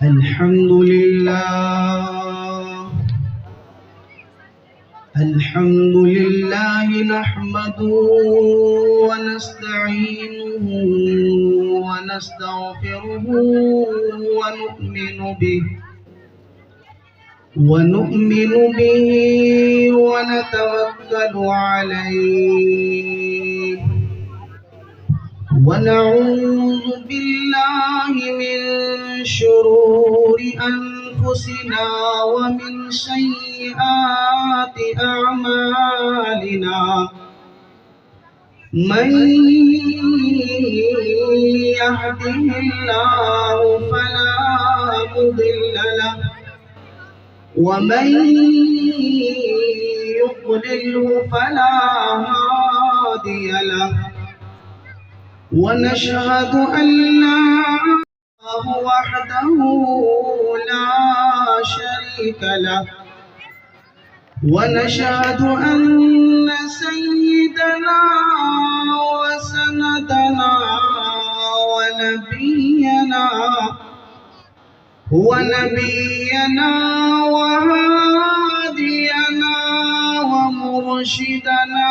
الحمد لله نحمده ونستعينه ونستغفره ونؤمن به ونتوكل عليه ونعوذ بالله من شرور أنفسنا ومن سيئات أعمالنا من يهده الله فلا مضل له ومن يضلله فلا هادي له ونشهد أن لا إله وحده لا شريك له ونشهد أن سيدنا وسندنا ونبينا وهادينا ومرشدنا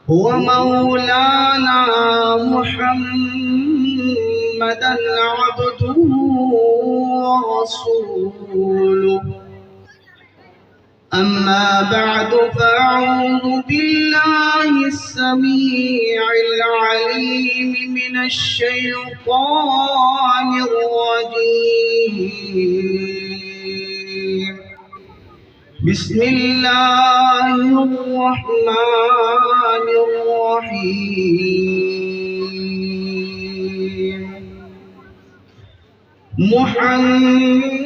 ومولانا محمدا عبده ورسوله أما بعد فأعوذ بالله السميع العليم من الشيطان الرجيم بسم الله الرحمن الرحيم محمد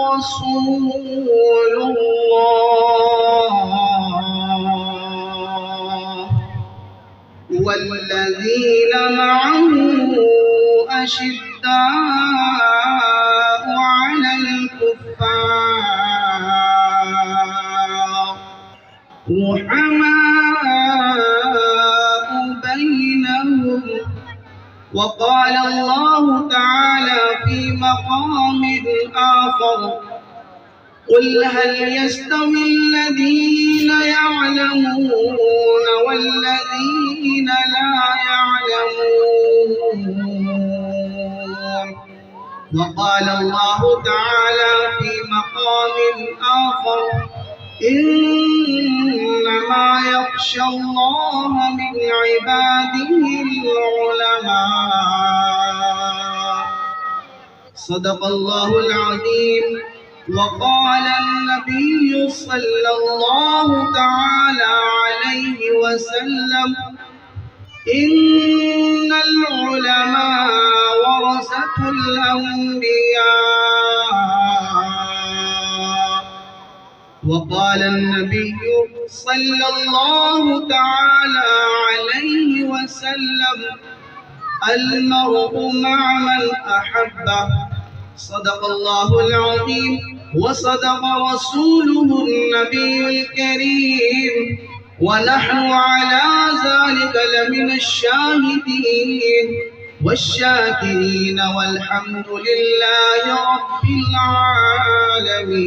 رسول الله والذين معه أشداء على الكفار رحماء بينهم. وقال الله تعالى في مقام آخر قل هل يستوي الذين يعلمون والذين لا يعلمون. وقال الله تعالى في مقام آخر إنما يخشى الله من عباده العلماء. صدق الله العظيم. وقال النبي صلى الله تعالى عليه وسلم إن العلماء ورثة الأنبياء. وقال النبي صلى الله تعالى عليه وسلم المرء مع من أحبه. صدق الله العظيم وصدق رسوله النبي الكريم ونحن على ذلك لمن الشاهدين والشاكرين والحمد لله رب العالمين.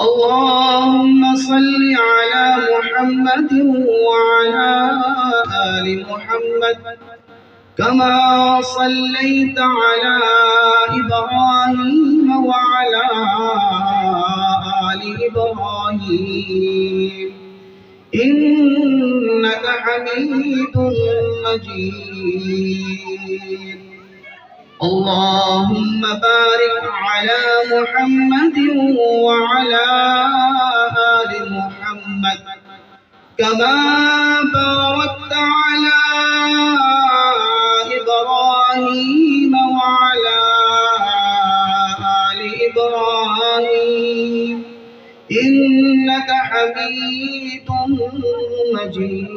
اللهم صل على محمد وعلى آل محمد كما صليت على إبراهيم وعلى آل إبراهيم إنك حميد مجيد. اللهم بارك على محمد وعلى آل محمد كما باركت على إبراهيم وعلى آل إبراهيم إنك حميد مجيد.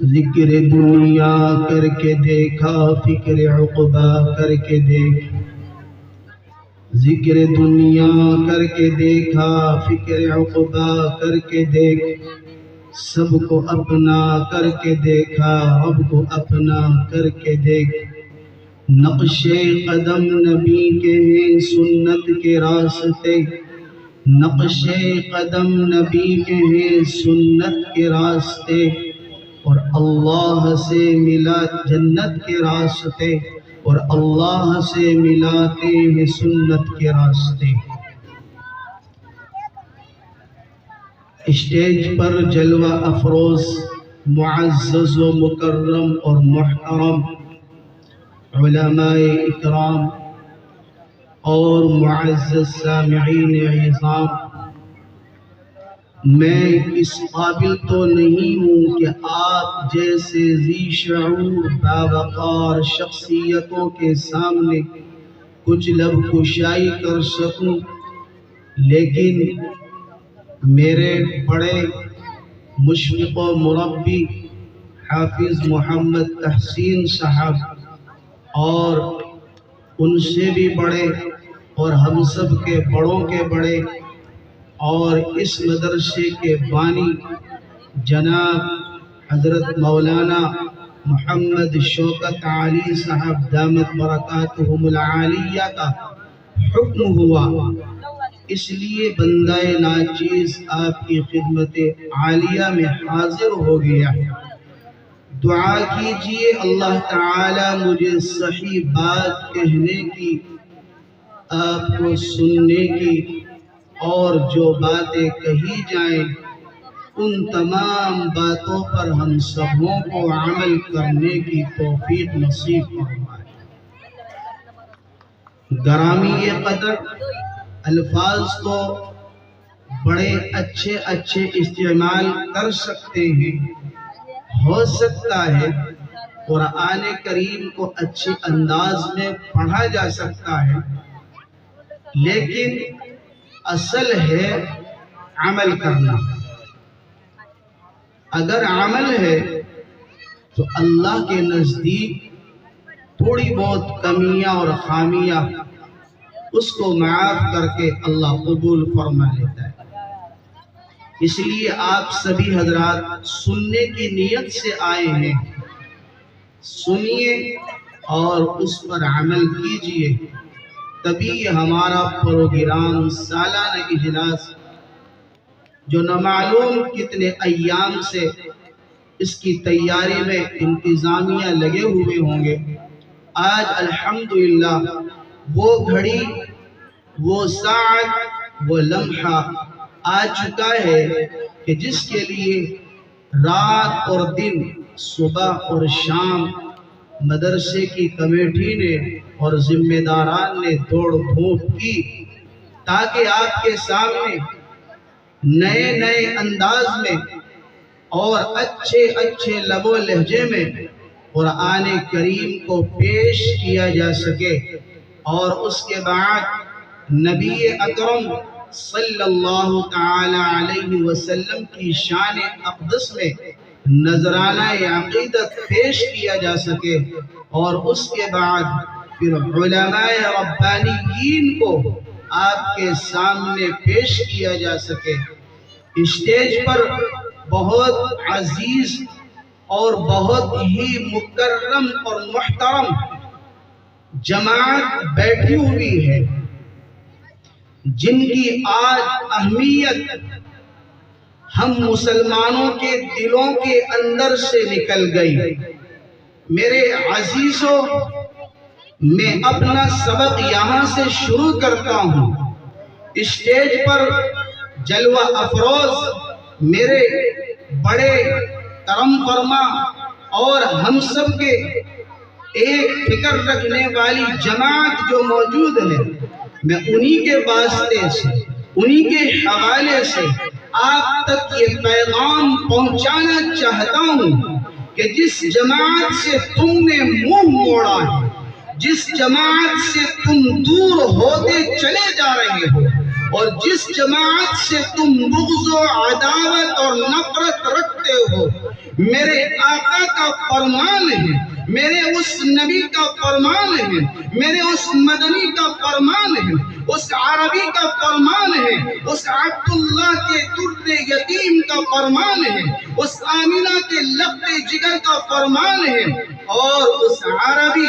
ذکر دنیا کر کے دیکھا فکر عقبہ کر کے دیکھ، ذکر دنیا کر کے دیکھا فکر عقبہ کر کے دیکھ، سب کو اپنا کر کے دیکھا رب کو اپنا کر کے دیکھ، نقش قدم نبی کے ہیں سنت کے راستے، نقش قدم نبی کے ہیں سنت کے راستے، اور اللہ سے ملا جنت کے راستے، اور اللہ سے ملاتے ہیں سنت کے راستے۔ اسٹیج پر جلوہ افروز معزز و مکرم اور محترم علماء اکرام اور معزز سامعین عظام، میں اس قابل تو نہیں ہوں کہ آپ جیسے ذی شعور باوقار شخصیتوں کے سامنے کچھ لب کشائی کر سکوں، لیکن میرے بڑے مشفق و مربی حافظ محمد تحسین صاحب اور ان سے بھی بڑے اور ہم سب کے بڑوں کے بڑے اور اس مدرسے کے بانی جناب حضرت مولانا محمد شوکت علی صاحب دامت برکاتہم العالیہ کا حکم ہوا، اس لیے بندہ ناچیز آپ کی خدمت عالیہ میں حاضر ہو گیا۔ دعا کیجئے اللہ تعالی مجھے صحیح بات کہنے کی، آپ کو سننے کی، اور جو باتیں کہی جائیں ان تمام باتوں پر ہم سبوں کو عمل کرنے کی توفیق نصیب فرمائے۔ گرامی قدر الفاظ تو بڑے اچھے استعمال کر سکتے ہیں، ہو سکتا ہے قرآن کریم کو اچھے انداز میں پڑھا جا سکتا ہے، لیکن اصل ہے عمل کرنا۔ اگر عمل ہے تو اللہ کے نزدیک تھوڑی بہت کمیاں اور خامیاں اس کو معاف کر کے اللہ قبول فرما لیتا ہے۔ اس لیے آپ سبھی حضرات سننے کی نیت سے آئے ہیں، سنیے اور اس پر عمل کیجئے، تبھی یہ ہمارا پروگرام سالانہ اجلاس جو نہ معلوم کتنے ایام سے اس کی تیاری میں انتظامیہ لگے ہوئے ہوں گے، آج الحمدللہ وہ گھڑی، وہ ساعت، وہ لمحہ آ چکا ہے کہ جس کے لیے رات اور دن، صبح اور شام مدرسے کی کمیٹی نے اور ذمہ داران نے دوڑ دھوپ کی، تاکہ آپ کے سامنے نئے انداز میں اور اچھے لب و لہجے میں قرآن کریم کو پیش کیا جا سکے، اور اس کے بعد نبی اکرم صلی اللہ تعالی علیہ وسلم کی شان اقدس میں نذرانہ عقیدت پیش کیا جا سکے، اور اس کے بعد پھر علماء ربانیین کو آپ کے سامنے پیش کیا جا سکے۔ اسٹیج پر بہت عزیز اور بہت ہی مکرم اور محترم جماعت بیٹھی ہوئی ہے، جن کی آج اہمیت ہم مسلمانوں کے دلوں کے اندر سے نکل گئی۔ میرے عزیزوں، میں اپنا سبق یہاں سے شروع کرتا ہوں۔ اسٹیج پر جلوہ افروز میرے بڑے کرم فرما اور ہم سب کے ایک فکر رکھنے والی جماعت جو موجود ہے، میں انہی کے واسطے سے، انہی کے حوالے سے آپ تک یہ پیغام پہنچانا چاہتا ہوں کہ جس جماعت سے تم نے منہ موڑا ہے، جس جماعت سے تم دور ہوتے چلے جا رہے ہو، اور جس جماعت سے تم بغض و عداوت اور نفرت رکھتے ہو، میرے آقا کا فرمان ہے، میرے اس نبی کا فرمان ہے، میرے اس مدنی کا فرمان ہے، اس عربی کا فرمان ہے، اس عبداللہ کے در یتیم کا فرمان ہے، اس آمینہ کے لب جگر کا فرمان ہے، اور اس عربی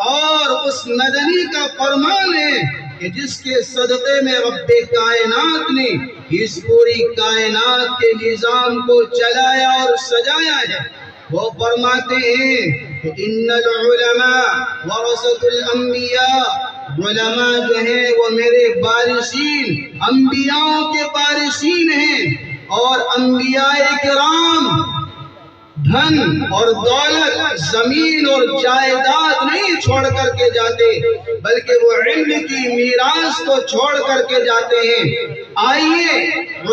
اور اس مدنی کا فرمان ہے کہ جس کے صدقے میں رب کائنات نے اس پوری کائنات کے نظام کو چلایا اور سجایا ہے۔ وہ فرماتے ہیں کہ ان العلماء ورثۃ الانبیاء، علماء جو ہیں وہ میرے وارثین، انبیاء کے وارثین ہیں، اور انبیاء کرام دھن اور دولت، زمین اور جائیداد نہیں چھوڑ کر کے جاتے، بلکہ وہ علم کی میراث کو چھوڑ کر کے جاتے ہیں۔ آئیے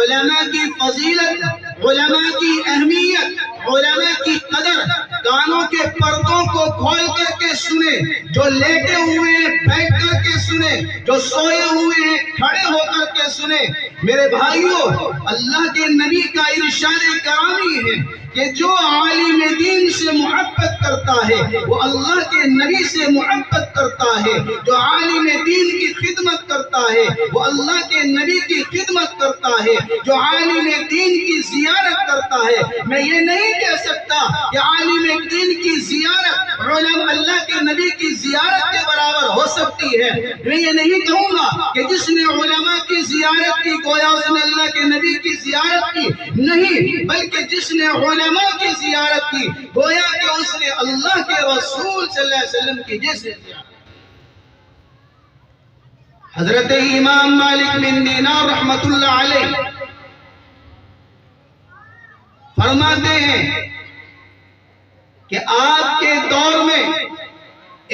علماء کی فضیلت، علماء کی اہمیت، علماء کی قدر کانوں کے پردوں کو کھول کر کے سنیں، جو لیٹے ہوئے ہیں بیٹھ کر کے سنیں، جو سوئے ہوئے ہیں کھڑے ہو کر کے سنیں۔ میرے بھائیوں، اللہ کے نبی کا ارشاد کرامی ہے کہ جو عالم دین سے محبت کرتا ہے وہ اللہ کے نبی سے محبت کرتا ہے، جو عالم دین کی خدمت کرتا ہے وہ اللہ کے نبی کی خدمت کرتا ہے، جو عالم دین کی زیارت کرتا ہے۔ میں یہ نہیں کہہ سکتا کہ عالم دین کی زیارت علماء اللہ کے نبی کی زیارت کے برابر ہو سکتی ہے۔ میں یہ نہیں کہوں گا کہ جس نے علماء کی زیارت کی گویا اس نے اللہ کے نبی کی زیارت کی، نہیں، بلکہ جس نے علماء کی زیارت کی گویا کہ اس نے اللہ کے رسول صلی اللہ علیہ وسلم کی جیسے زیارت۔ حضرت امام مالک بن دینار رحمت اللہ علیہ فرماتے ہیں کہ آپ کے دور میں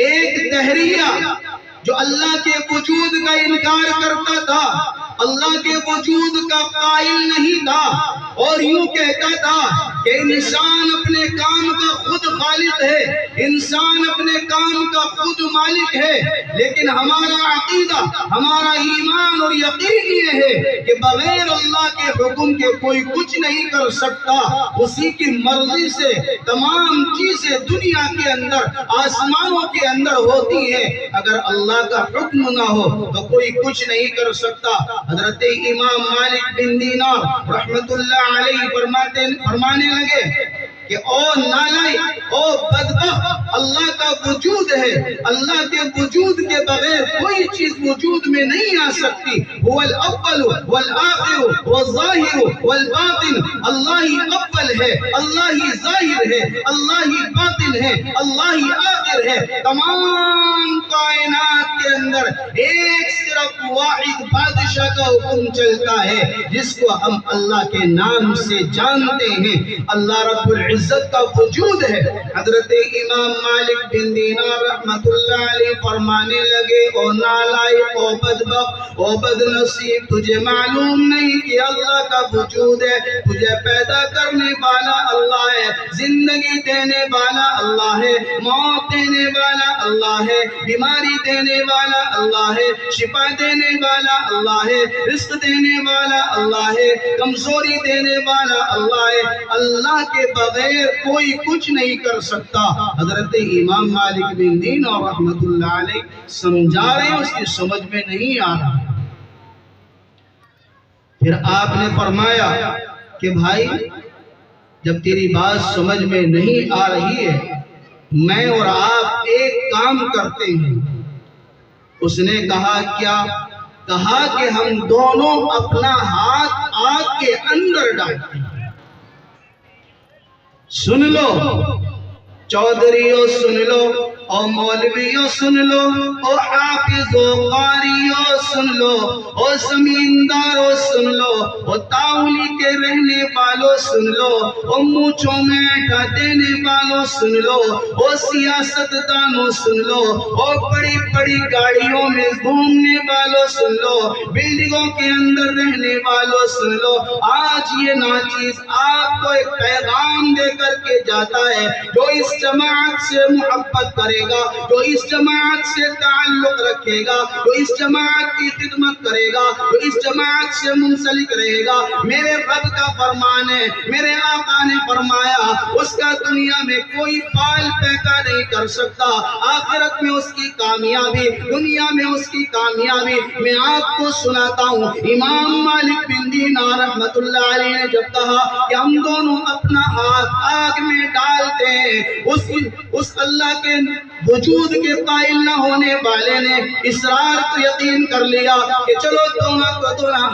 ایک دہریہ جو اللہ کے وجود کا انکار کرتا تھا، اللہ کے وجود کا قائل نہیں تھا، اور یوں کہتا تھا کہ انسان اپنے کام کا خود خالق ہے، انسان اپنے کام کا خود مالک ہے، لیکن ہمارا عقیدہ، ہمارا ایمان اور یقین یہ ہے کہ بغیر اللہ کے حکم کے کوئی کچھ نہیں کر سکتا، اسی کی مرضی سے تمام چیزیں دنیا کے اندر، آسمانوں کے اندر ہوتی ہیں، اگر اللہ کا حکم نہ ہو تو کوئی کچھ نہیں کر سکتا۔ حضرت امام مالک بن دینار رحمت اللہ علیہ فرمانے لگے کہ او نالائق، او بدبخت، اللہ کا وجود ہے، اللہ کے وجود کے بغیر کوئی چیز وجود میں نہیں آ سکتی۔ هو الاول والآخر والظاہر والباطن، اللہ ہی اول ہے، اللہ ہی ظاہر ہے، اللہ ہی باطن ہے، اللہ ہی آخر ہے۔ تمام کائنات کے اندر ایک صرف واحد بادشاہ کا حکم چلتا ہے جس کو ہم اللہ کے نام سے جانتے ہیں، اللہ رب العزت کا وجود ہے۔ حضرت امام مالک بن دینار رحمت اللہ علیہ فرمانے لگے، او نالائق، او بدبخت، او بد نصیب، تجھے معلوم نہیں کہ اللہ کا وجود ہے، تجھے پیدا کرنے والا اللہ ہے، زندگی دینے والا اللہ ہے، موت دینے والا اللہ ہے، بیماری دینے والا اللہ ہے، شفا دینے والا اللہ ہے، رزق دینے والا اللہ ہے، کمزوری دینے والا اللہ ہے، اللہ کے بغیر کوئی کچھ نہیں کر سکتا۔ حضرت امام مالک بن دینار رحمت اللہ علیہ سمجھا رہے ہیں، اس کی سمجھ میں نہیں آ رہا۔ پھر آپ نے فرمایا کہ بھائی جب تیری بات سمجھ میں نہیں آ رہی ہے، میں اور آپ ایک کام کرتے ہیں۔ اس نے کہا کیا؟ کہا کہ ہم دونوں اپنا ہاتھ آگ کے اندر ڈالتے ہیں۔ سن لو چودھریوں، سن لو، او مولویوں سن لو، او حافظوں قاریوں سن لو، او زمینداروں سن لو، او تاولی کے رہنے والوں سن لو، او مونچھوں میں آٹا دینے والوں سن لو، او سیاست دانوں سن لو، او بڑی بڑی گاڑیوں میں گھومنے والوں سن لو، بلڈنگوں کے اندر رہنے والوں سن لو۔ آج یہ ناچیز آپ کو ایک پیغام دے کر کے جاتا ہے، جو اس جماعت سے محبت کرے گا، جو اس جماعت سے تعلق رکھے گا، جو اس جماعت کی خدمت کرے گا، جو اس جماعت سے منسلک رہے گا، میرے رب کا فرمان ہے، میرے آقا نے فرمایا اس کا دنیا میں کوئی پال پیدا نہیں کر سکتا، آخرت میں اس کی کامیابی، دنیا میں اس کی کامیابی۔ میں آپ کو سناتا ہوں، امام مالک بن دینار رحمت اللہ علیہ نے جب کہا کہ ہم دونوں اپنا ہاتھ آگ میں ڈالتے ہیں، اس اللہ کے وجود کے قائل نہ ہونے والے نے اصرار کو یقین کر لیا کہ چلو دونوں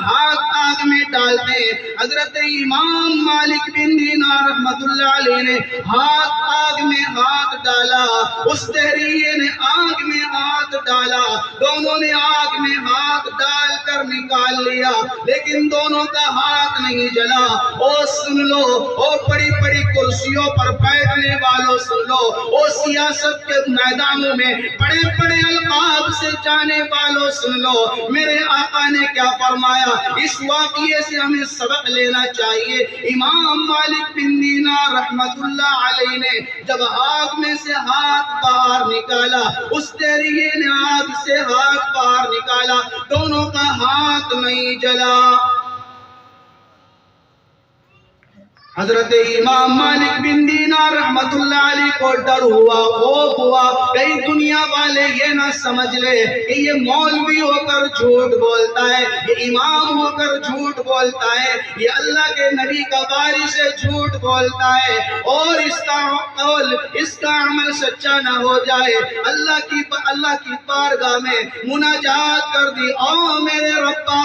ہاتھ آگ میں ڈالتے ہیں۔ حضرت امام مالک بن دینار رحمت اللہ علیہ نے آگ میں ہاتھ ڈالا، اس دہریے نے آگ میں ہاتھ ڈالا، دونوں نے آگ میں ہاتھ ڈال کر نکال لیا، لیکن دونوں کا ہاتھ نہیں جلا۔ او سن لو، او بڑی بڑی کرسیوں پر بیٹھنے والوں سن لو، او سیاست کے میدانوں میں بڑے بڑے القاب سے جانے والوں سن لو، میرے آقا نے کیا فرمایا؟ اس واقعے سے ہمیں سبق لینا چاہیے۔ امام مالک بن دینار رحمت اللہ علیہ نے جب آگ میں سے ہاتھ باہر نکالا، اس دہریے نے آگ سے ہاتھ باہر نکالا، دونوں کا ہاتھ نہیں جلا۔ حضرت امام مالک بن دینار رحمت اللہ علیہ کو ڈر ہوا، خوف ہوا، کئی دنیا والے یہ نہ سمجھ لے کہ یہ مولوی ہو کر جھوٹ بولتا ہے، یہ امام ہو کر جھوٹ بولتا ہے، یہ اللہ کے نبی کا وارث ہے، جھوٹ بولتا ہے، اور اس کا عمل سچا نہ ہو جائے۔ اللہ کی بارگاہ میں مناجات کر دی، او میرے ربا،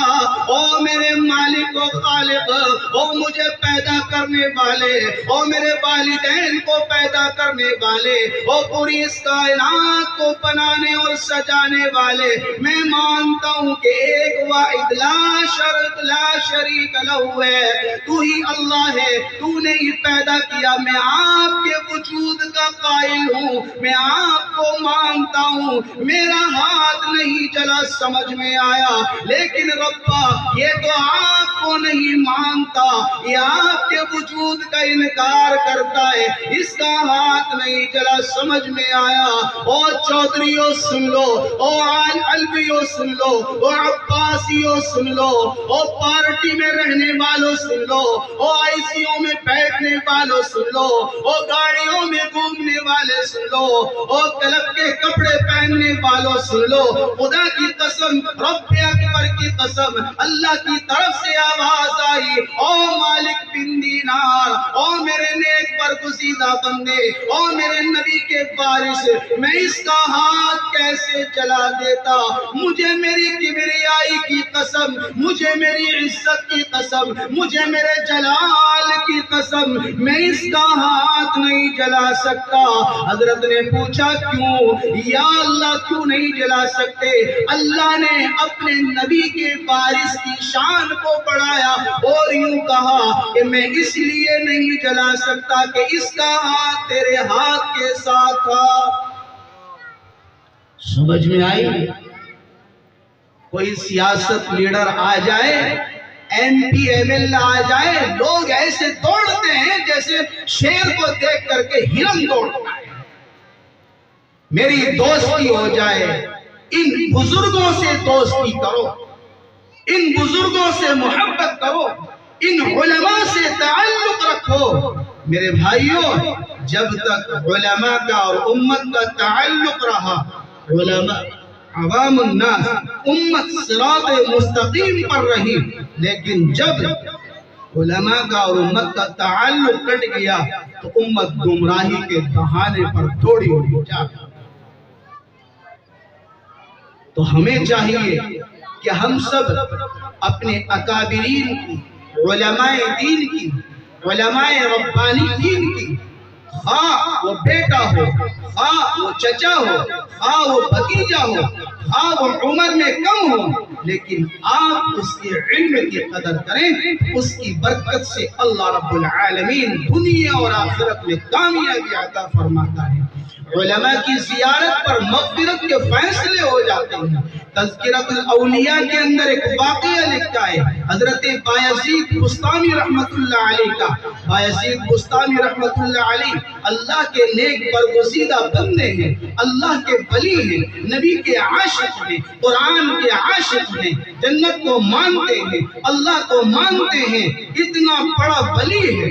او میرے مالک و خالق، او مجھے پیدا کرنے والے، او میرے والدین کو پیدا کرنے والے، او پوری اس کائنات کو بنانے اور سجانے والے، میں مانتا ہوں کہ ایک واحد لا شریک لہ ہے، تو ہی اللہ ہے، تو نے ہی پیدا کیا، میں آپ کے وجود کا قائل ہوں، میں آپ کو مانتا ہوں، میرا ہاتھ نہیں جلا، سمجھ میں آیا، لیکن ربا یہ تو آپ کو نہیں مانتا، یہ آپ کے وجود کا انکار کرتا ہے، اس کا ہاتھ نہیں جلا، سمجھ میں آیا۔ اور چودھریوں سن لو، اور علویوں سن لو، اور عباسیوں سن لو، اور پارٹی میں رہنے والوں سن لو، اور آئیسیوں میں بیٹھنے والوں سن لو، اور گاڑیوں میں گھومنے والے سن لو، اور کلب کے کپڑے پہننے والوں سن لو، خدا کی قسم، رب اکبر کی قسم، اللہ کی طرف سے آواز آئی، او مالک بن دینار، او میرے نیک برگزیدہ بندے، او میرے نبی کے وارث، میں اس کا ہاتھ کیسے جلا دیتا؟ مجھے میری کبریائی کی قسم، مجھے میری عزت کی قسم، مجھے میرے جلال کی قسم، میں اس کا ہاتھ نہیں جلا سکتا۔ حضرت نے پوچھا کیوں؟ یا اللہ کیوں نہیں جلا سکتے؟ اللہ نے اپنے نبی کے وارث کی شان کو بڑھایا اور یوں کہا کہ میں اس لیے نہیں جلا سکتا کہ اس کا ہاتھ تیرے ہاتھ کے ساتھ تھا۔ سمجھ میں آئی؟ کوئی سیاست لیڈر آ جائے، ایم پی ایم ایل آ جائے، لوگ ایسے دوڑتے ہیں جیسے شیر کو دیکھ کر کے ہرن دوڑتا ہے۔ میری دوستی ہو جائے، ان بزرگوں سے دوستی کرو، ان بزرگوں سے محبت کرو، ان علماء سے تعلق رکھو۔ میرے بھائیوں، جب تک علماء کا اور امت کا تعلق رہا، علماء عوام الناس، امت صراط مستقیم پر رہی، لیکن جب علماء کا اور امت کا تعلق کٹ گیا تو امت گمراہی کے بہانے پر دوڑی ہوئی جاتی۔ تو ہمیں چاہیے کہ ہم سب اپنے اکابرین کی، علماء دین کی، علماء ربانی دین کی، خواہ وہ بیٹا ہو، خواہ وہ چچا ہو، خواہ وہ بھتیجا ہو، خواہ وہ عمر میں کم ہو، لیکن آپ اس کے علم کی قدر کریں، اس کی برکت سے اللہ رب العالمین دنیا اور آخرت میں کامیابی عطا فرماتا ہے۔ علماء کی زیارت پر مغفرت کے فیصلے ہو جاتے رہی ہوں۔ تذکرۃ الاولیاء کے اندر ایک واقعہ لکھا ہے حضرت بایزید بستامی رحمت اللہ علیہ کا۔ بایزید بستامی رحمت اللہ علیہ اللہ کے نیک برگزیدہ بندے ہیں، اللہ کے ولی ہیں، نبی کے عاشق ہیں، قرآن کے عاشق ہیں، جنت کو مانتے ہیں، اللہ کو مانتے ہیں۔ اتنا بڑا ولی ہے،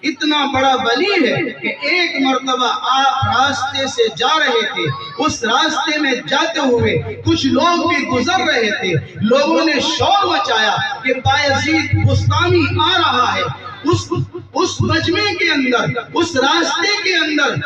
اتنا بڑا ولی ہے کہ ایک مرتبہ آپ راستے سے جا رہے تھے، اس راستے میں جاتے ہوئے کچھ لوگ بھی گزر رہے تھے، لوگوں نے شور مچایا کہ بایزید بستامی آ رہا ہے۔ اس مجمع کے اندر، اس راستے کے اندر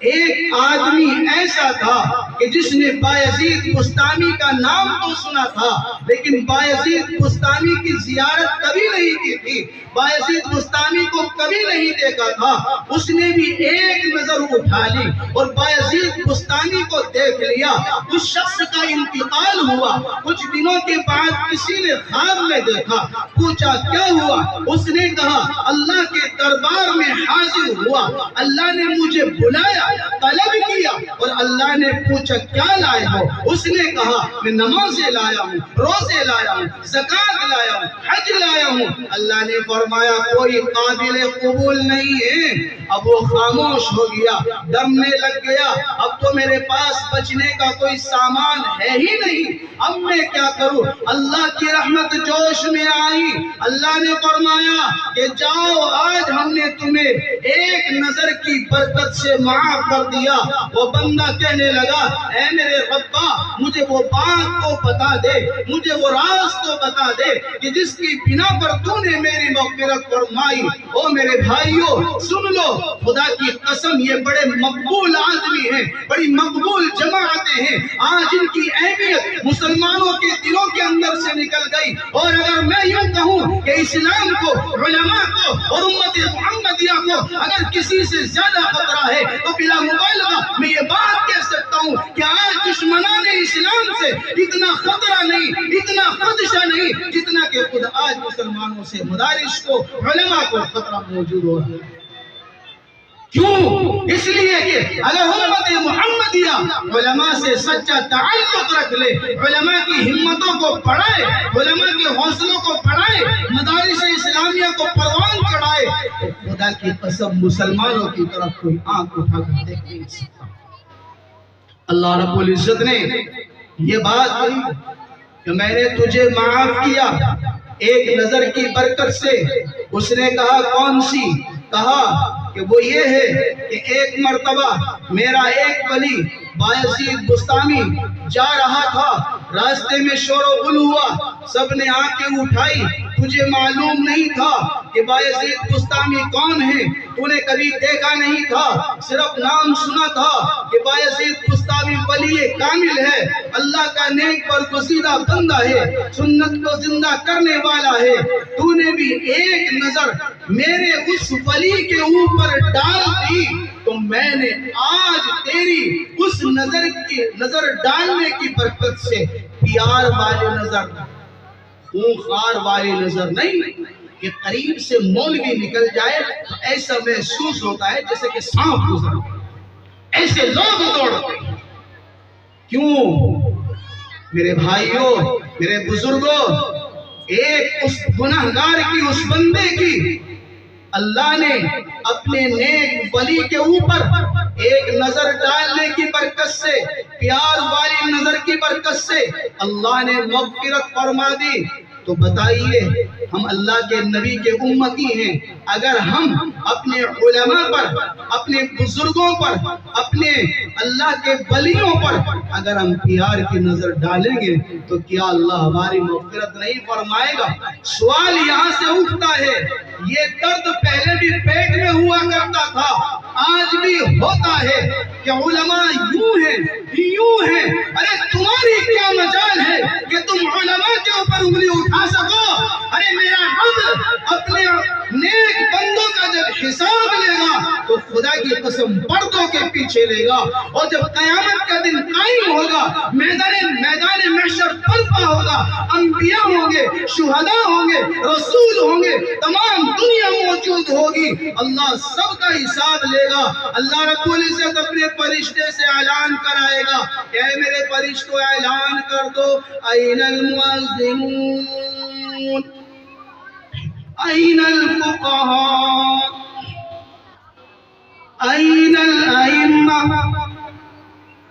ایک آدمی ایسا تھا کہ جس نے بایزید بستامی کا نام تو سنا تھا لیکن بایزید بستامی کی زیارت کبھی نہیں کی تھی، بایزید بستامی کو کبھی نہیں دیکھا تھا۔ اس نے بھی ایک نظر اٹھا لی اور بایزید بستامی کو دیکھ لیا۔ اس شخص کا انتقال ہوا، کچھ دنوں کے بعد کسی نے خواب میں دیکھا، پوچھا کیا ہوا؟ اس نے کہا اللہ کے دربار میں حاضر ہوا، اللہ نے مجھے بلایا، طلب کیا اور اللہ نے پوچھا کیا لائے ہو؟ اس نے کہا میں نمازیں لایا ہوں، روزے لایا ہوں، زکوٰۃ لایا ہوں، حج لایا ہوں۔ اللہ نے فرمایا کوئی قابل قبول نہیں ہے۔ اب وہ خاموش ہو گیا، ڈرنے لگ گیا، اب تو میرے پاس بچنے کا کوئی سامان ہے ہی نہیں، اب میں کیا کروں؟ اللہ کی رحمت جوش میں آئی، اللہ نے فرمایا کہ جاؤ آج ہم نے تمہیں ایک نظر کی برکت سے معاف کر دیا۔ وہ بندہ کہنے لگا اے میرے ربا مجھے وہ بات تو بتا دے، مجھے وہ راز تو بتا دے کہ جس کی بنا پر تو نے میری مغفرت فرمائی۔ او میرے بھائیوں سن لو، خدا کی قسم یہ بڑے مقبول آدمی ہیں، بڑی مقبول جماعتیں ہیں، آج ان کی اہمیت مسلمانوں کے دلوں کے اندر سے نکل گئی۔ اور اگر میں یوں کہوں کہ اسلام کو، علماء کو اور امت محمدیہ کو اگر کسی سے زیادہ خطرہ ہے تو بلا مبالغہ میں یہ بات کہہ سکتا ہوں کہ آج دشمنان اسلام سے اتنا خطرہ نہیں، اتنا خدشہ نہیں جتنا کہ خود آج مسلمانوں سے مدارس کو، علماء کو خطرہ موجود ہو رہا ہے۔ کیوں؟ اس لیے کہ اگر امت محمدیہ علماء سے سچا تعلق رکھ لے، علماء کی ہمتوں کو بڑھائے، علماء کے حوصلوں کو بڑھائے، مدارس اسلامیہ کو پروان چڑھائے، تو خدا کی قسم مسلمانوں کی طرف کوئی آنکھ اٹھا کر دیکھ نہیں سکتا۔ اللہ رب العزت نے یہ بات کہی کہ میں نے تجھے معاف کیا ایک نظر کی برکت سے۔ اس نے کہا کون سی؟ کہا کہ وہ یہ ہے کہ ایک مرتبہ میرا ایک ولی بایزید بستامی جا رہا تھا، راستے میں شور و غل ہوا، سب نے آنکھیں اٹھائی، تجھے معلوم نہیں تھا کہ بایزید بستامی کون ہے، تو نے کبھی دیکھا نہیں تھا، صرف نام سنا تھا کہ بایزید بستامی ولی کامل ہے، اللہ کا نیک برگزیدہ بندہ ہے، سنت کو زندہ کرنے والا ہے۔ تو نے بھی ایک نظر میرے اس ولی کے اوپر ڈال دی تو میں نے آج تیری اس نظر ڈالنے کی برکت سے پیار والے نظر، خونخوار والی نظر نہیں کہ قریب سے مولوی نکل جائے تو ایسا محسوس ہوتا ہے جیسے کہ سانپ گزر، ایسے لوگ دوڑتے ہیں۔ کیوں؟ میرے بھائیوں، میرے بزرگوں، ایک اس گناہگار کی، اس بندے کی اللہ نے اپنے نیک ولی کے اوپر ایک نظر ڈالنے کی برکت سے، پیار والی نظر کی برکت سے اللہ نے مغفرت فرما دی۔ تو بتائیے ہم اللہ کے نبی کے امتی ہیں، اگر ہم اپنے علماء پر، اپنے بزرگوں پر، اپنے اللہ کے ولیوں پر اگر ہم پیار کی نظر ڈالیں گے تو کیا اللہ ہماری مغفرت نہیں فرمائے گا؟ سوال یہاں سے اٹھتا ہے، یہ درد پہلے بھی پیٹ میں ہوا کرتا تھا، آج بھی ہوتا ہے کہ علماء یوں ہیں، یوں ہیں۔ ارے تمہاری کیا مجال ہے کہ تم علماء کے اوپر انگلی اٹھا سکو؟ ارے میرا رب اپنے نیک بندوں کا جب حساب لے گا تو خدا کی قسم پردوں کے پیچھے لے گا، اور جب قیامت کا دن قائم ہوگا، میدان محشر برپا ہوگا، انبیاء ہوں گے، شہداء ہوں گے، رسول ہوں گے، تمام دنیا موجود ہوگی، اللہ سب کا حساب لے گا۔ اللہ رب العزت اپنے فرشتے سے اعلان کرائے گا کہ اے میرے فرشتوں اعلان کر دو، این المؤذنون، این الفقہاء، این الائمہ۔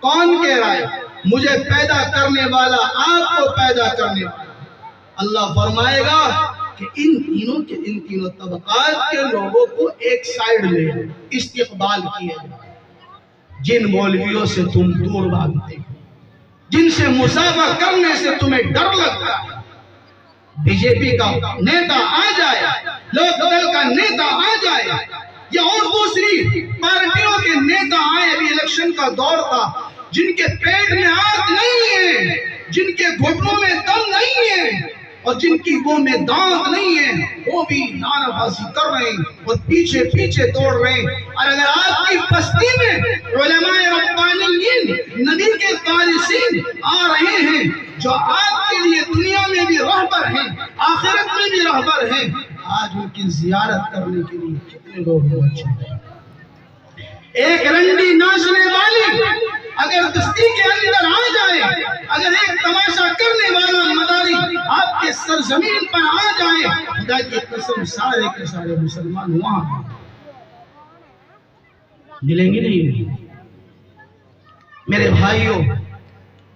کون کہہ رہا ہے؟ مجھے پیدا کرنے والا، آپ کو پیدا کرنے والا۔ اللہ فرمائے گا کہ ان تینوں طبقات کے لوگوں کو ایک سائیڈ میں استقبال کیا جائے۔ جن مولویوں سے تم دور بھاگتے ہو، جن سے مصافحہ کرنے سے تمہیں ڈر لگتا ہے، بی جے پی کا نیتا آ جائے، لوک دل کا نیتا آ جائے، یا اور دوسری پارٹیوں کے نیتا آئے، ابھی الیکشن کا دور تھا، جن کے پیٹ میں آگ نہیں ہے، جن کے گھٹنوں میں دم نہیں ہے، اور جن کی منہ میں دانت نہیں ہے، وہ بھی نعرہ بازی کر رہے ہیں اور پیچھے پیچھے دوڑ رہے ہیں۔ اور اگر آپ کی بستی میں علماء ربانیین، نبی کے وارثین آ رہے ہیں، جو آپ کے لیے دنیا میں بھی رہبر ہیں، آخرت میں بھی رہبر ہیں، آج ان کی زیارت کرنے کے لیے کتنے لوگ موجود ہیں؟ ایک رنڈی ناچنے والی اگر بستی کے اندر آ جائے، اگر ایک تماشا کرنے والا مداری آپ کے سرزمین پر آ جائے، خدا کی قسم سارے کے سارے مسلمان وہاں ملیں گے نہیں؟ میرے بھائیوں،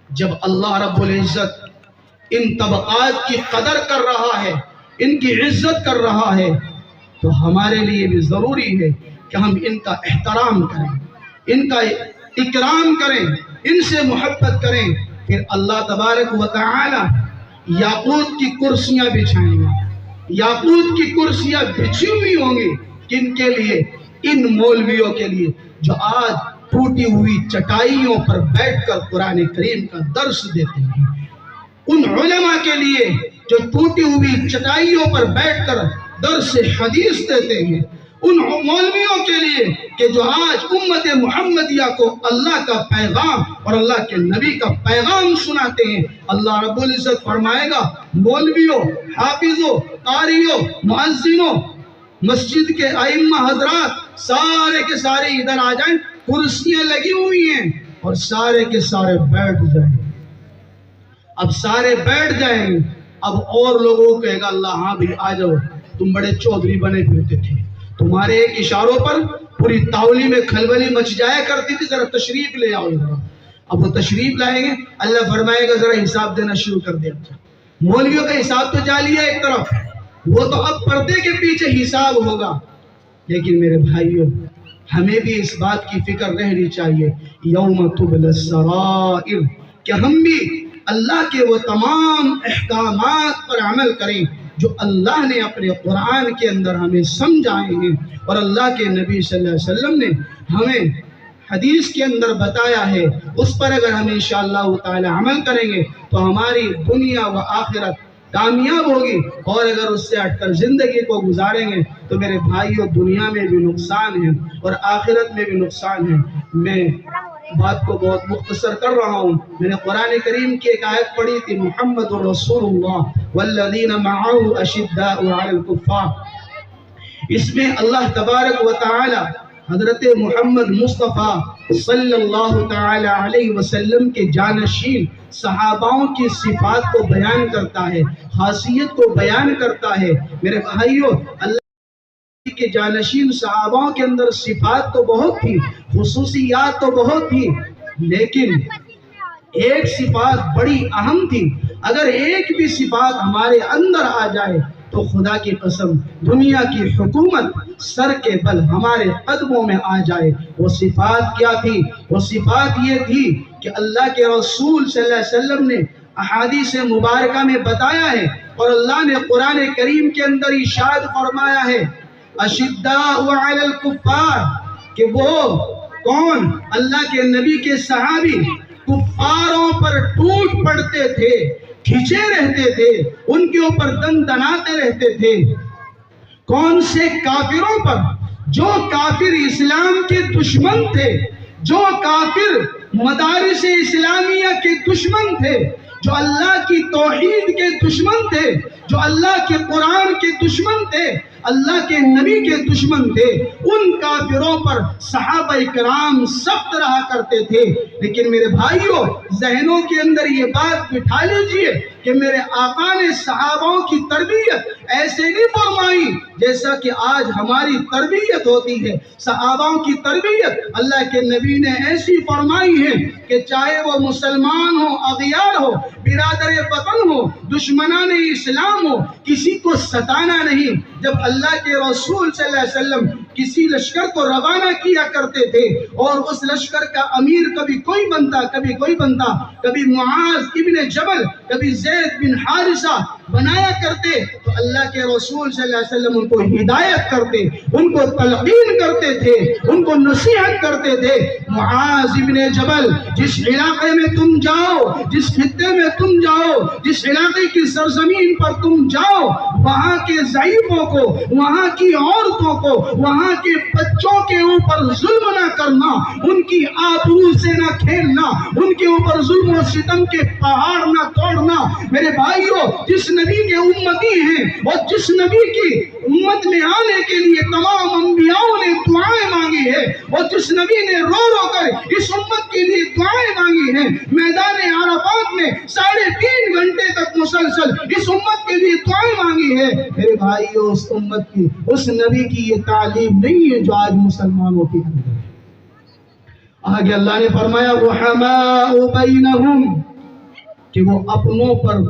جب اللہ رب العزت ان طبقات کی قدر کر رہا ہے، ان کی عزت کر رہا ہے، تو ہمارے لیے بھی ضروری ہے کہ ہم ان کا احترام کریں، ان کا اکرام کریں، ان سے محبت کریں۔ پھر اللہ تبارک و تعالی یاقوت کی کرسیاں بچھائیں گے، یاقوت کی کرسیاں بچھی ہوئی ہوں گی، کن کے لیے؟ ان مولویوں کے لیے جو آج ٹوٹی ہوئی چٹائیوں پر بیٹھ کر قرآن کریم کا درس دیتے ہیں، ان علماء کے لیے جو ٹوٹی ہوئی چٹائیوں پر بیٹھ کر درس حدیث دیتے ہیں، ان مولویوں کے لیے کہ جو آج امت محمدیہ کو اللہ کا پیغام اور اللہ کے نبی کا پیغام سناتے ہیں۔ اللہ رب العزت فرمائے گا مولویوں، حافظوں، قاریوں، مؤذنوں، مسجد کے ائمہ حضرات سارے کے سارے ادھر آ جائیں، کرسیاں لگی ہوئی ہیں اور سارے کے سارے بیٹھ جائیں۔ اب سارے بیٹھ جائیں، اب اور لوگوں کو کہے گا اللہ ہاں بھی آ جاؤ، تم بڑے چودھری بنے پھرتے تھے، تمہارے ایک اشاروں پر پوری تاولی میں کھلبلی مچ جایا کرتی تھی، ذرا تشریف لے آؤ ذرا۔ اب وہ تشریف لائیں گے، اللہ فرمائے گا ذرا حساب دینا شروع کر دیا۔ مولویوں کا حساب تو جاری ہے ایک طرف، وہ تو اب پردے کے پیچھے حساب ہوگا۔ لیکن میرے بھائیوں، ہمیں بھی اس بات کی فکر رہنی چاہیے یوم تبلی السرائر، کہ ہم بھی اللہ کے وہ تمام احکامات پر عمل کریں جو اللہ نے اپنے قرآن کے اندر ہمیں سمجھائے ہیں، اور اللہ کے نبی صلی اللہ علیہ وسلم نے ہمیں حدیث کے اندر بتایا ہے۔ اس پر اگر ہم انشاءاللہ تعالی عمل کریں گے تو ہماری دنیا و آخرت کامیاب ہوگی، اور اگر اس سے ہٹ کر زندگی کو گزاریں گے تو میرے بھائیوں دنیا میں بھی نقصان ہے اور آخرت میں بھی نقصان ہے۔ میں بات کو بہت مختصر کر رہا ہوں۔ میں نے قرآن کریم کی ایک آیت پڑھی تھی، محمد رسول اللہ والذین معہ اشداء علی الکفار۔ اس میں اللہ تبارک و تعالی حضرت محمد مصطفیٰ صلی اللہ تعالی علیہ وسلم کے جانشین صحاباؤں کی صفات کو بیان کرتا ہے، خاصیت کو بیان کرتا ہے۔ میرے بھائیوں، اللہ کے جانشین صحاباؤں کے اندر صفات تو بہت تھی، خصوصیات تو بہت تھی، لیکن ایک صفات بڑی اہم تھی۔ اگر ایک بھی صفات ہمارے اندر آ جائے تو خدا کی قسم دنیا کی حکومت سر کے بل ہمارے قدموں میں آ جائے۔ وہ صفات کیا تھی؟ وہ صفات یہ تھی کہ اللہ کے رسول صلی اللہ علیہ وسلم نے احادیث مبارکہ میں بتایا ہے، اور اللہ نے قرآن کریم کے اندر ارشاد فرمایا ہے اشداء علی الکفار، کہ وہ کون؟ اللہ کے نبی کے صحابی کفاروں پر ٹوٹ پڑتے تھے، کھچے رہتے تھے، ان کے اوپر دن دناتے رہتے تھے۔ کون سے کافروں پر؟ جو کافر اسلام کے دشمن تھے، جو کافر مدارس اسلامیہ کے دشمن تھے، جو اللہ کی توحید کے دشمن تھے، جو اللہ کے قرآن کے دشمن تھے، اللہ کے نبی کے دشمن تھے، ان کافروں پر صحابہ کرام سخت رہا کرتے تھے۔ لیکن میرے بھائیوں، ذہنوں کے اندر یہ بات بٹھا لیجئے کہ میرے آقا نے صحابوں کی تربیت ایسے نہیں فرمائی جیسا کہ آج ہماری تربیت ہوتی ہے۔ صحابوں کی تربیت اللہ کے نبی نے ایسی فرمائی ہے کہ چاہے وہ مسلمان ہو، اغیار ہو، برادر وطن ہو، دشمنان اسلام ہو، کسی کو ستانا نہیں۔ جب اللہ کے رسول صلی اللہ علیہ وسلم کسی لشکر کو روانہ کیا کرتے تھے اور اس لشکر کا امیر کبھی کوئی بنتا، کبھی کوئی بنتا، کبھی معاذ ابن جبل، کبھی زید بن حارثہ بنایا کرتے، تو اللہ کے رسول صلی اللہ علیہ وسلم ان کو ہدایت کرتے، ان کو تلقین کرتے تھے، ان کو نصیحت کرتے تھے۔ معاذ ابن جبل، جس علاقے میں تم جاؤ، جس خطے میں تم جاؤ، جس علاقے کی سرزمین پر تم جاؤ، وہاں کے ضعیفوں کو، وہاں کی عورتوں کو، وہاں کے بچوں کے اوپر ظلم نہ کرنا، ان کی آبرو سے نہ کھیلنا، ان کے اوپر ظلم و ستم کے پہاڑ نہ توڑنا۔ میرے بھائیوں، جس نبی کے امتی ہیں اور جس نبی کی امت میں آنے کے لیے تمام انبیاءوں نے دعائیں مانگی ہے، اور جس نبی نے رو رو کر اس امت کے لیے دعائیں مانگی ہیں، میدان عرفات میں 3.5 گھنٹے تک مسلسل اس امت کے لیے دعائیں مانگی ہے۔ میرے بھائیوں، اس امت کی، اس نبی کی یہ تعلیم نہیں ہے جو آج مسلمانوں کے اندر ہے۔ آگے اللہ نے فرمایا رحماء بینہم، کہ وہ اپنوں پر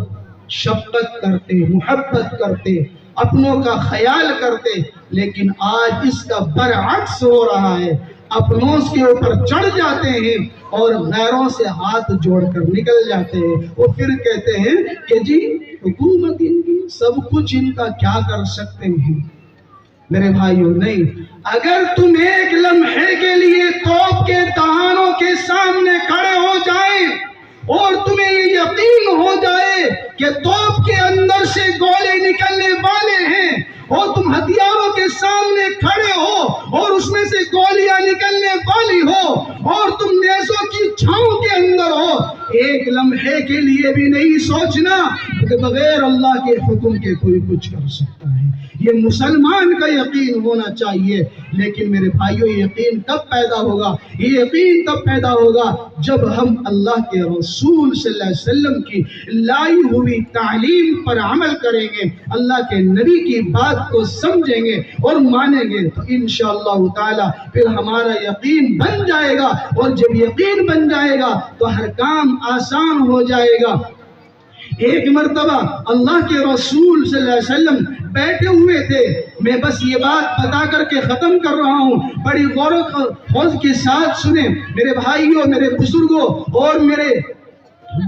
شفقت کرتے، محبت کرتے، اپنوں کا خیال کرتے۔ لیکن آج اس کا برعکس ہو رہا ہے، اپنوں کے اوپر چڑھ جاتے ہیں اور غیروں سے ہاتھ جوڑ کر نکل جاتے ہیں۔ وہ پھر کہتے ہیں کہ جی حکومت ان کی، سب کچھ ان کا، کیا کر سکتے ہیں۔ میرے بھائیوں، نہیں، اگر تم ایک لمحے کے لیے توپ کے دہانوں کے سامنے کھڑے ہو جائیں اور تمہیں یہ یقین ہو جائے کہ توپ کے اندر سے گولے نکلنے والے ہیں، اور تم ہتھیاروں کے سامنے کھڑے ہو اور اس میں سے گولیاں نکلنے والی ہو، اور تم نیزوں کی چھاؤں کے اندر ہو، ایک لمحے کے لیے بھی نہیں سوچنا کہ بغیر اللہ کے حکم کے کوئی کچھ کر سکتا ہے۔ یہ مسلمان کا یقین ہونا چاہیے۔ لیکن میرے بھائیوں، یہ یقین کب پیدا ہوگا؟ یہ یقین تب پیدا ہوگا جب ہم اللہ کے رسول صلی اللہ علیہ وسلم کی لائی ہوئی تعلیم پر عمل کریں گے، اللہ کے نبی کی بات کو سمجھیں گے اور مانیں گے، تو انشاءاللہ تعالی پھر ہمارا یقین بن جائے گا، اور جب یقین بن جائے گا تو ہر کام آسان ہو جائے گا۔ ایک مرتبہ اللہ کے رسول صلی اللہ علیہ وسلم بیٹھے ہوئے تھے، میں بس یہ بات بتا کر کے ختم کر رہا ہوں، بڑی غور و خوض کے ساتھ سنیں میرے بھائیوں، میرے بزرگوں، اور میرے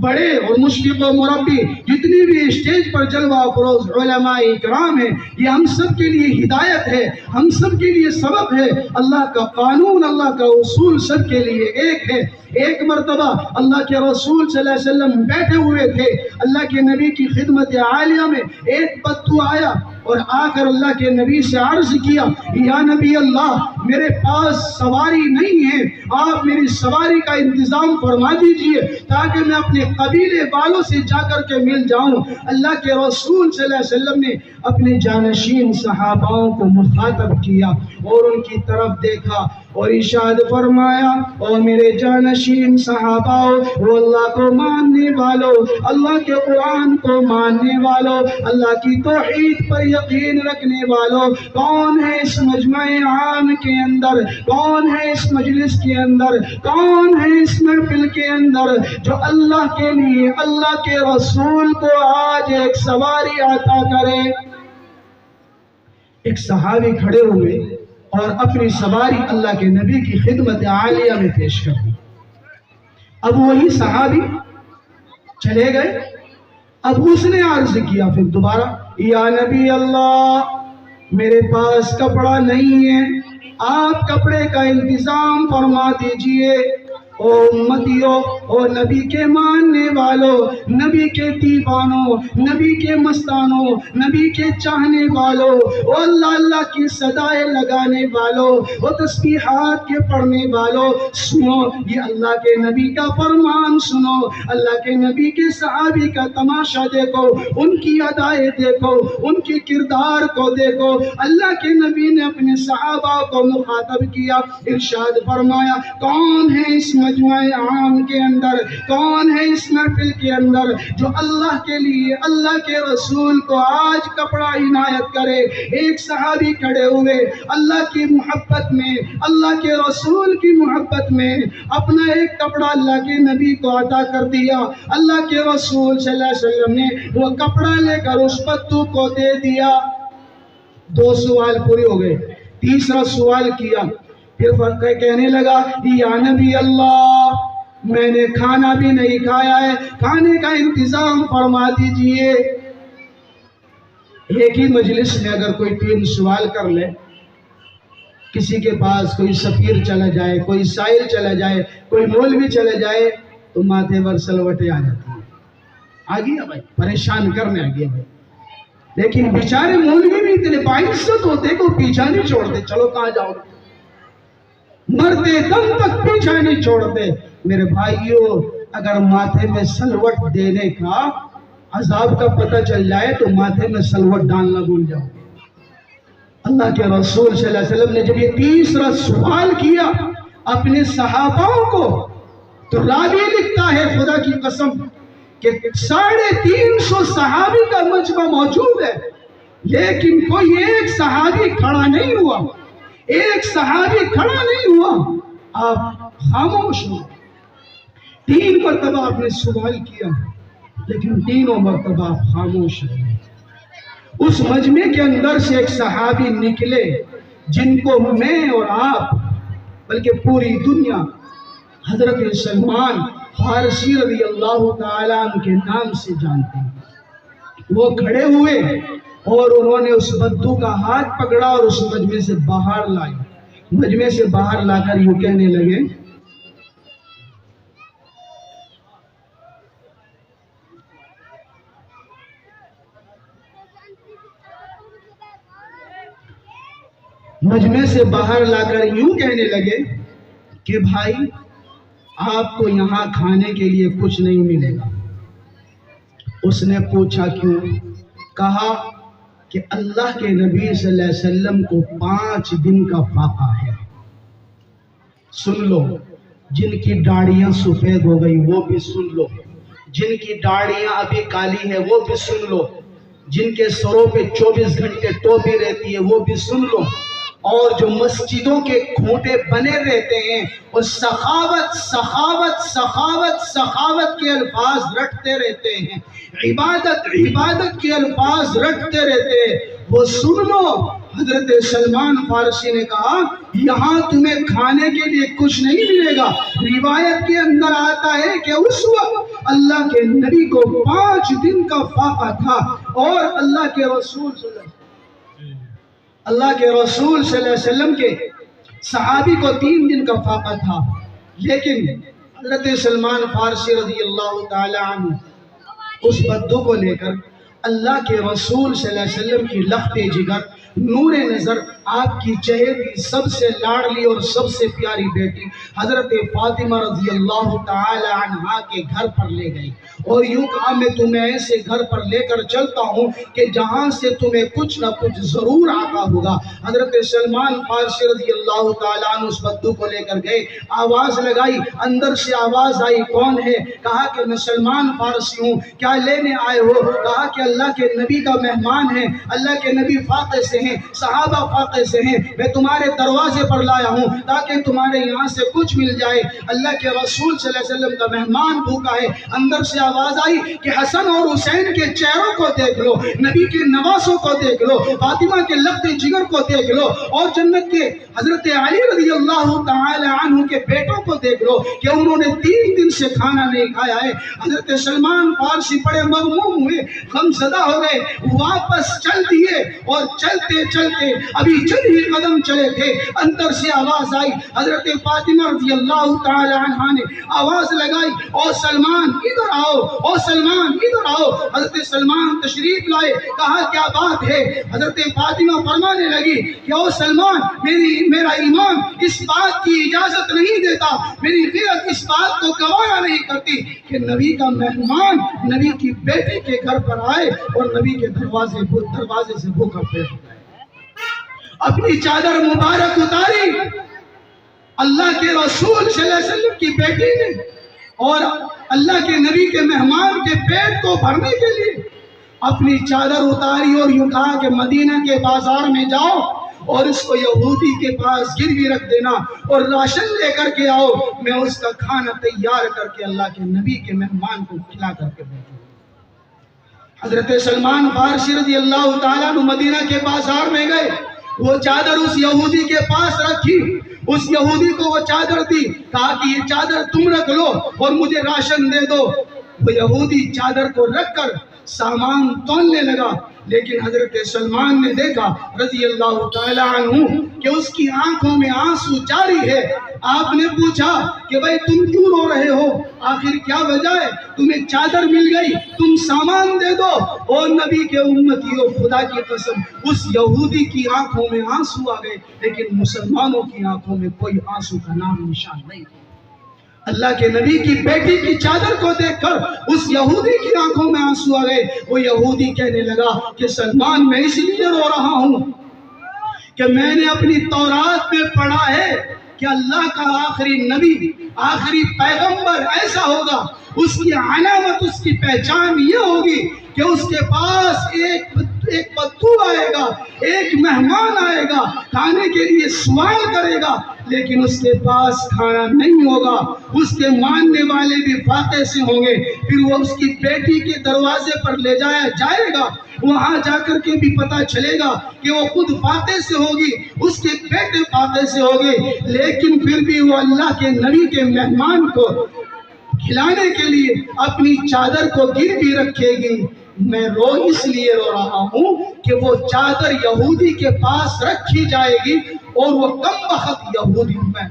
بڑے اور مشفق و مربی جتنی بھی اسٹیج پر جلوہ افروز علماء اکرام ہیں، یہ ہم سب کے لیے ہدایت ہے، ہم سب کے لیے سبق ہے۔ اللہ کا قانون، اللہ کا اصول سب کے لیے ایک ہے۔ ایک مرتبہ اللہ کے رسول صلی اللہ علیہ وسلم بیٹھے ہوئے تھے، اللہ کے نبی کی خدمت عالیہ میں ایک بدو آیا اور آ کر اللہ کے نبی سے عرض کیا، یا نبی اللہ، میرے پاس سواری نہیں ہے، آپ میری سواری کا انتظام فرما دیجئے تاکہ میں اپنے قبیلے والوں سے جا کر کے مل جاؤں۔ اللہ کے رسول صلی اللہ علیہ وسلم نے اپنے جانشین صحاباؤں کو مخاطب کیا اور ان کی طرف دیکھا اور ارشاد فرمایا، اور میرے جانشین صحاباؤں، وہ اللہ کو ماننے والوں، اللہ کے قرآن کو ماننے والوں، اللہ کی توحید پر یقین رکھنے والوں، کون ہے اس مجمع عام کے اندر، کون ہے اس مجلس کے اندر، کون ہے اس محفل کے اندر جو اللہ کے لیے، اللہ کے رسول کو آج ایک سواری عطا کرے؟ ایک صحابی کھڑے ہوئے اور اپنی سواری اللہ کے نبی کی خدمت عالیہ میں پیش کر دی۔ اب وہی صحابی چلے گئے، اب اس نے عرض کیا پھر دوبارہ، یا نبی اللہ، میرے پاس کپڑا نہیں ہے، آپ کپڑے کا انتظام فرما دیجئے۔ او امتیو، او نبی کے ماننے والوں، نبی کے دیوانوں، نبی کے مستانوں، نبی کے چاہنے والوں، او اللہ اللہ کی صدائے لگانے والوں، او تسبیحات کے پڑھنے والوں، سنو یہ اللہ کے نبی کا فرمان سنو، اللہ کے نبی کے صحابی کا تماشا دیکھو، ان کی ادائیں دیکھو، ان کی کردار کو دیکھو۔ اللہ کے نبی نے اپنے صحابہ کو مخاطب کیا، ارشاد فرمایا کون ہے اس مجمع عام کے اندر، کون ہے اس محفل کے اندر جو اللہ کے لیے اللہ کے رسول کو آج کپڑا عنایت کرے۔ ایک صحابی کھڑے ہوئے اللہ کی محبت میں، اللہ کے رسول کی محبت میں اپنا ایک کپڑا اللہ کے نبی کو عطا کر دیا۔ اللہ کے رسول صلی اللہ علیہ وسلم نے وہ کپڑا لے کر اس بدو کو دے دیا۔ 2 سوال پورے ہو گئے، تیسرا سوال کیا، پھر کہنے لگا یا نبی اللہ میں نے کھانا بھی نہیں کھایا ہے، کھانے کا انتظام فرما دیجئے۔ ایک ہی مجلس میں اگر کوئی 3 سوال کر لے، کسی کے پاس کوئی سفیر چلا جائے، کوئی سائل چلا جائے، کوئی مولوی چلا جائے تو ماتھے پر سلوٹیں آ جاتی ہیں، آ گیا بھائی، پریشان کرنے آ گیا بھائی۔ لیکن بیچارے مولوی بھی اتنے باعزت ہوتے کہ وہ پیچھا نہیں چھوڑتے، چلو کہاں جاؤ گے، مرتے دم تک پیچھا نہیں چھوڑتے۔ میرے بھائیوں اگر ماتھے میں سلوٹ دینے کا عذاب کا پتہ چل جائے تو ماتھے میں سلوٹ ڈالنا بھول جاؤ۔ اللہ کے رسول صلی اللہ علیہ وسلم نے جب یہ تیسرا سوال کیا اپنے صحاباؤں کو تو راوی لکھتا ہے خدا کی قسم کہ 350 صحابی کا مجمع موجود ہے، لیکن کوئی ایک صحابی کھڑا نہیں ہوا، ایک صحابی کھڑا نہیں ہوا، آپ خاموش ہو۔ 3 مرتبہ آپ نے سوال کیا لیکن تینوں مرتبہ آپ خاموش ہو۔ اس مجمع کے اندر سے ایک صحابی نکلے جن کو میں اور آپ بلکہ پوری دنیا حضرت سلمان فارسی رضی اللہ تعالیٰ عنہ کے نام سے جانتے ہیں۔ وہ کھڑے ہوئے اور انہوں نے اس بدو کا ہاتھ پکڑا اور اس مجمع سے باہر لائے، مجمع سے باہر لا کر یوں کہنے لگے کہ بھائی آپ کو یہاں کھانے کے لیے کچھ نہیں ملے گا۔ اس نے پوچھا کیوں؟ کہا کہ اللہ کے نبی صلی اللہ علیہ وسلم کو 5 دن کا فاقہ ہے۔ سن لو، جن کی داڑیاں سفید ہو گئی وہ بھی سن لو، جن کی داڑیاں ابھی کالی ہے وہ بھی سن لو، جن کے سروں پہ 24 گھنٹے ٹوپی رہتی ہے وہ بھی سن لو، اور جو مسجدوں کے کھوٹے بنے رہتے ہیں اور سخاوت سخاوت سخاوت سخاوت کے الفاظ رٹتے رہتے ہیں، عبادت عبادت کے الفاظ رٹتے رہتے ہیں، وہ سن لو۔ حضرت سلمان فارسی نے کہا یہاں تمہیں کھانے کے لیے کچھ نہیں ملے گا۔ روایت کے اندر آتا ہے کہ اس وقت اللہ کے نبی کو 5 دن کا فاقہ تھا اور اللہ کے رسول صلی اللہ علیہ وسلم کے صحابی کو 3 دن کا فاقہ تھا، لیکن حضرت سلمان فارسی رضی اللہ تعالی عنہ اس بدو کو لے کر اللہ کے رسول صلی اللہ علیہ وسلم کی لخت جگر، نور نظر، آپ کی چہیتی سب سے لاڈلی اور سب سے پیاری بیٹی حضرت فاطمہ رضی اللہ تعالی عنہا کے گھر پر لے گئی، اور یوں کہا میں تمہیں ایسے گھر پر لے کر چلتا ہوں کہ جہاں سے تمہیں کچھ نہ کچھ ضرور آتا ہوگا۔ حضرت سلمان فارسی رضی اللہ تعالیٰ عنہ اس بدو کو لے کر گئے، آواز لگائی، اندر سے آواز آئی کون ہے؟ کہا کہ میں سلمان فارسی ہوں، کیا لینے آئے ہو؟ کہا کہ اللہ کے نبی کا مہمان ہے، اللہ کے نبی فاقے سے ہیں، صحابہ فاقے سے ہیں، میں تمہارے دروازے پر لایا ہوں تاکہ تمہارے یہاں سے کچھ مل جائے۔ اللہ کے رسول صلی اللہ علیہ وسلم کا مہمان بھوکا ہے۔ اندر سے آواز آئی کہ حسن اور حسین کے چہروں کو دیکھ لو، نبی کے نواسوں کو دیکھ لو، فاطمہ کے لخت جگر کو دیکھ لو، اور جنت کے حضرت علی رضی اللہ تعالی عنہ کے بیٹوں کو دیکھ لو کہ انہوں نے 3 دن سے کھانا نہیں کھایا ہے۔ حضرت سلمان فارسی بڑے مغموم ہوئے، غمزدہ ہو گئے، واپس چل دیے، اور چلتے چلتے چلتے ابھی چند ہی قدم چلے تھے، اندر سے آواز آئی، حضرت فاطمہ رضی اللہ تعالی عنہا نے آواز لگائی، او سلمان ادھر آؤ، او سلمان ادھر آؤ۔ حضرت سلمان تشریف لائے، کہا کیا بات ہے؟ حضرت فاطمہ فرمانے لگی کہ او سلمان، میرا ایمان اس بات کی اجازت نہیں دیتا، میری غیرت اس بات کو گوارا نہیں کرتی کہ نبی کا مہمان نبی کی بیٹی کے گھر پر آئے اور نبی کے دروازے سے بھوکا پیٹ جائے۔ اپنی چادر مبارک اتاری اللہ کے رسول صلی اللہ علیہ وسلم کی بیٹی نے اور اللہ کے نبی کے مہمان کے پیٹ کو بھرنے کے لیے اپنی چادر اتاری اور یوں کہا کہ مدینہ کے بازار میں جاؤ اور اس کو یہودی کے پاس گروی رکھ دینا اور راشن لے کر کے آؤ، میں اس کا کھانا تیار کر کے اللہ کے نبی کے مہمان کو کھلا کر کے بھیجوں۔ حضرت سلمان فارسی رضی اللہ تعالیٰ عنہ مدینہ کے بازار میں گئے، وہ چادر اس یہودی کے پاس رکھی، اس یہودی کو وہ چادر دی، کہا کہ یہ چادر تم رکھ لو اور مجھے راشن دے دو۔ وہ یہودی چادر کو رکھ کر سامان تولنے لگا، لیکن حضرت سلمان نے دیکھا رضی اللہ تعالیٰ عنہ کہ اس کی آنکھوں میں آنسو جاری ہے۔ آپ نے پوچھا کہ بھئی تم کیوں رو رہے ہو؟ آخر کیا وجہ ہے؟ تمہیں چادر مل گئی، تم سامان دے دو۔ اور نبی کے امتیوں، خدا کی قسم اس یہودی کی آنکھوں میں آنسو آ گئے، لیکن مسلمانوں کی آنکھوں میں کوئی آنسو کا نام نشان نہیں تھا۔ اللہ کے نبی کی بیٹی کی چادر کو دیکھ کر اس یہودی کی آنکھوں میں آنسو آ گئے۔ وہ یہودی کہنے لگا کہ سلمان، میں اس لیے رو رہا ہوں کہ میں نے اپنی تورات میں پڑھا ہے کہ اللہ کا آخری نبی، آخری پیغمبر ایسا ہوگا، اس کی علامت، اس کی پہچان یہ ہوگی کہ اس کے پاس ایک بدو آئے گا، ایک مہمان آئے گا، کھانے کے لیے سوال کرے گا، لیکن اس کے پاس کھانا نہیں ہوگا۔ اس کے ماننے والے بھی فاقے سے ہوں گے، پھر وہ اس کی بیٹی کے دروازے پر لے جایا جائے گا، وہاں جا کر کے بھی پتا چلے گا کہ وہ خود فاقے سے ہوگی، اس کے بیٹے فاقے سے ہوگے، لیکن پھر بھی وہ اللہ کے نبی کے مہمان کو کھلانے کے لیے اپنی چادر کو گروی رکھے گی۔ میں اس لیے رو رہا ہوں کہ وہ چادر یہودی کے پاس رکھی جائے گی اور وہ کم وقت یہودی میں،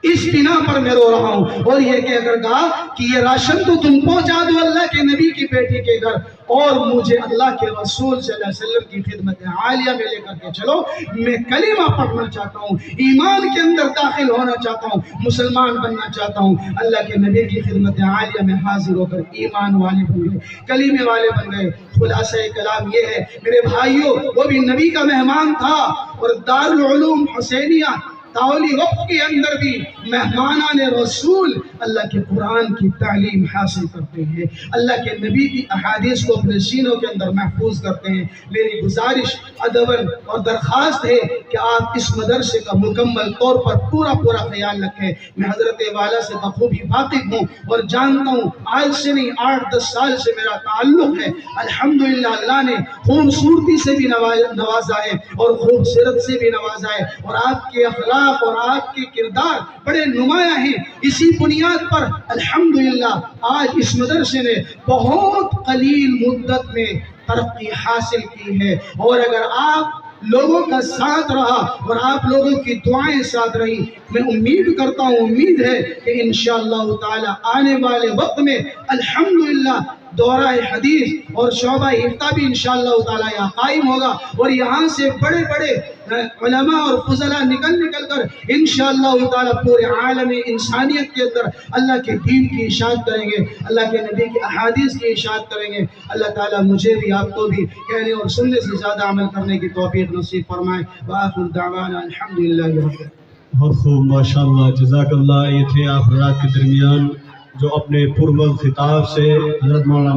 اس بنا پر میں رو رہا ہوں۔ اور یہ کہ اگر کہا کہ یہ راشن تو تم پہنچا دو اللہ کے نبی کی بیٹی کے گھر اور مجھے اللہ کے رسول صلی اللہ علیہ وسلم کی خدمت عالیہ میں لے کر کے چلو، میں کلمہ پڑھنا چاہتا ہوں، ایمان کے اندر داخل ہونا چاہتا ہوں، مسلمان بننا چاہتا ہوں۔ اللہ کے نبی کی خدمت عالیہ میں حاضر ہو کر ایمان والے بن گئے، کلمے والے بن گئے۔ خلاصہ کلام یہ ہے میرے بھائیوں، وہ بھی نبی کا مہمان تھا اور دارالعلوم حسینیہ تاولی وقت کے اندر بھی مہمانان رسول اللہ کے قرآن کی تعلیم حاصل کرتے ہیں، اللہ کے نبی کی احادیث کو اپنے سینوں کے اندر محفوظ کرتے ہیں۔ میری گزارش ادباً اور درخواست ہے کہ آپ اس مدرسے کا مکمل طور پر پورا خیال رکھیں۔ میں حضرت والا سے بخوبی واقف ہوں اور جانتا ہوں، آج سے نہیں 8-10 سال سے میرا تعلق ہے۔ الحمدللہ اللہ نے خوبصورتی سے بھی نوازا ہے اور خوبصورت سے بھی نوازا ہے، اور آپ کے اخلاق اور آپ کے کردار بڑے نمایاں ہیں۔ اسی بنیاد پر الحمدللہ آج اس مدرسے نے بہت قلیل مدت میں ترقی حاصل کی ہے، اور اگر آپ لوگوں کا ساتھ رہا اور آپ لوگوں کی دعائیں ساتھ رہی، میں امید کرتا ہوں، امید ہے کہ انشاءاللہ تعالی آنے والے وقت میں الحمدللہ دورہ حدیث اور شعبہ حفظہ بھی انشاءاللہ تعالی یہاں قائم ہوگا، اور یہاں سے بڑے علماء اور فضلاء نکل کر انشاءاللہ تعالی پورے عالم انسانیت کے اندر اللہ کے دین کی اشاعت کریں گے، اللہ کے نبی کی احادیث کی اشاعت کریں گے۔ اللہ تعالی مجھے بھی آپ کو بھی کہنے اور سننے سے زیادہ عمل کرنے کی توفیق نصیب فرمائے۔ وآخر دعوانا الحمدللہ رب العالمین۔ بہت خوب، ماشاءاللہ، جزاک اللہ۔ یہ تھے آپ رات کے درمیان جو اپنے پرول خطاب سے حضرت مولانا